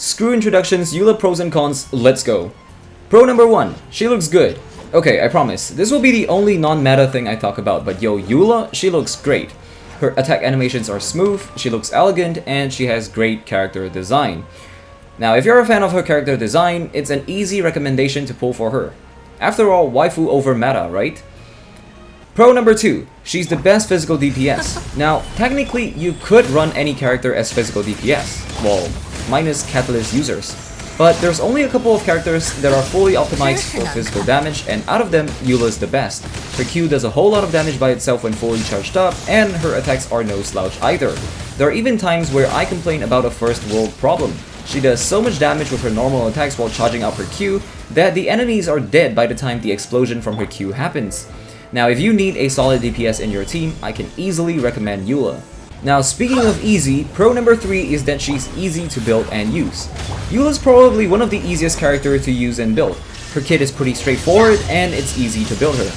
Screw introductions, Eula pros and cons, let's go. Pro number 1, she looks good. Okay, I promise, this will be the only non-meta thing I talk about, but yo, Eula, she looks great. Her attack animations are smooth, she looks elegant, and she has great character design. Now, if you're a fan of her character design, it's an easy recommendation to pull for her. After all, waifu over meta, right? Pro number 2, she's the best physical DPS. Now, technically, you could run any character as physical DPS, well, minus Catalyst users. But there's only a couple of characters that are fully optimized for physical damage, and out of them, Eula's the best. Her Q does a whole lot of damage by itself when fully charged up, and her attacks are no slouch either. There are even times where I complain about a first world problem. She does so much damage with her normal attacks while charging up her Q that the enemies are dead by the time the explosion from her Q happens. Now, if you need a solid DPS in your team, I can easily recommend Eula. Now, speaking of easy, pro number 3 is that she's easy to build and use. Eula's probably one of the easiest characters to use and build. Her kit is pretty straightforward and it's easy to build her.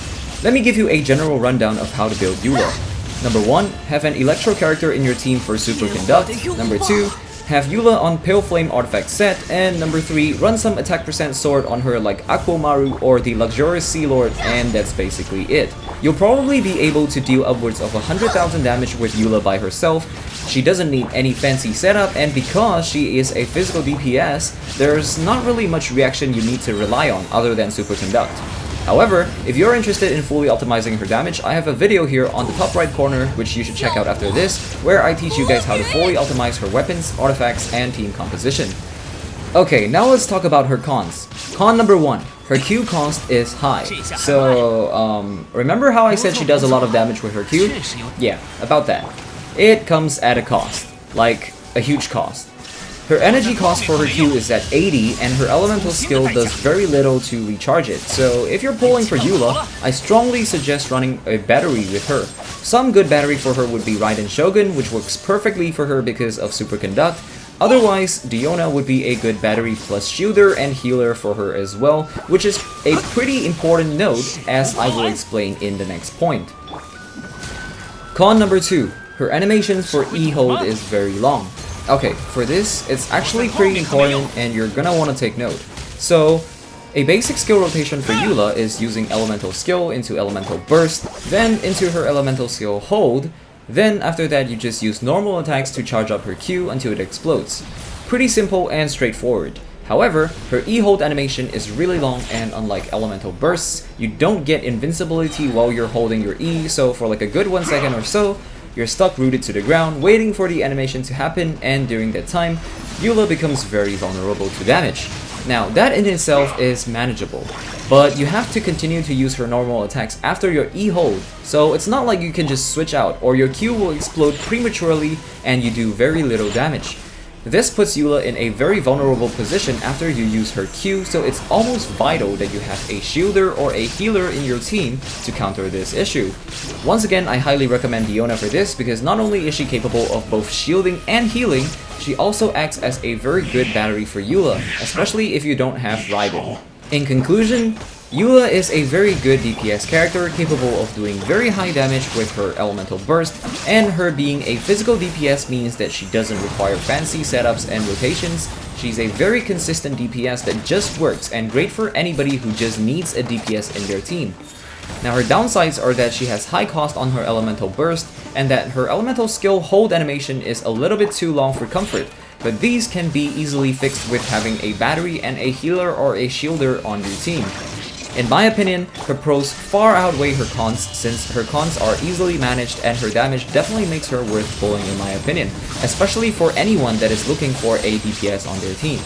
Let me give you a general rundown of how to build Eula. Number 1, have an Electro character in your team for Super Conduct. Number 2, have Eula on Pale Flame artifact set, and number 3, run some attack percent sword on her like Aquamaru or the Luxurious Sea Lord, and that's basically it. You'll probably be able to deal upwards of 100,000 damage with Eula by herself. She doesn't need any fancy setup, and because she is a physical DPS, there's not really much reaction you need to rely on other than Super Conduct. However, if you're interested in fully optimizing her damage, I have a video here on the top right corner which you should check out after this, where I teach you guys how to fully optimize her weapons, artifacts, and team composition. Okay, now let's talk about her cons. Con number 1, her Q cost is high. So, remember how I said she does a lot of damage with her Q? Yeah, about that. It comes at a cost, like a huge cost. Her energy cost for her Q is at 80, and her elemental skill does very little to recharge it, so if you're pulling for Eula, I strongly suggest running a battery with her. Some good battery for her would be Raiden Shogun, which works perfectly for her because of Super Conduct. Otherwise, Diona would be a good battery plus shielder and healer for her as well, which is a pretty important note, as I will explain in the next point. Con number 2, her animations for E-hold is very long. Okay, for this, it's actually pretty important and you're gonna want to take note. So, a basic skill rotation for Eula is using Elemental Skill into Elemental Burst, then into her Elemental Skill Hold, then after that you just use normal attacks to charge up her Q until it explodes. Pretty simple and straightforward. However, her E-hold animation is really long, and unlike Elemental Bursts, you don't get invincibility while you're holding your E, so for like a good 1 second or so, you're stuck rooted to the ground, waiting for the animation to happen, and during that time, Eula becomes very vulnerable to damage. Now, that in itself is manageable, but you have to continue to use her normal attacks after your E-hold, so it's not like you can just switch out, or your Q will explode prematurely and you do very little damage. This puts Eula in a very vulnerable position after you use her Q, so it's almost vital that you have a shielder or a healer in your team to counter this issue. Once again, I highly recommend Diona for this because not only is she capable of both shielding and healing, she also acts as a very good battery for Eula, especially if you don't have Raiden. In conclusion, Eula is a very good DPS character capable of doing very high damage with her Elemental Burst, and her being a physical DPS means that she doesn't require fancy setups and rotations. She's a very consistent DPS that just works and great for anybody who just needs a DPS in their team. Now her downsides are that she has high cost on her Elemental Burst, and that her Elemental Skill Hold animation is a little bit too long for comfort, but these can be easily fixed with having a battery and a healer or a shielder on your team. In my opinion, her pros far outweigh her cons, since her cons are easily managed and her damage definitely makes her worth pulling in my opinion, especially for anyone that is looking for a DPS on their team.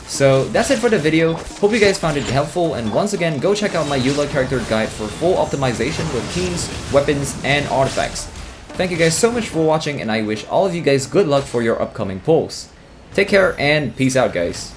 So that's it for the video, hope you guys found it helpful, and once again go check out my Eula character guide for full optimization with teams, weapons, and artifacts. Thank you guys so much for watching, and I wish all of you guys good luck for your upcoming pulls. Take care and peace out guys.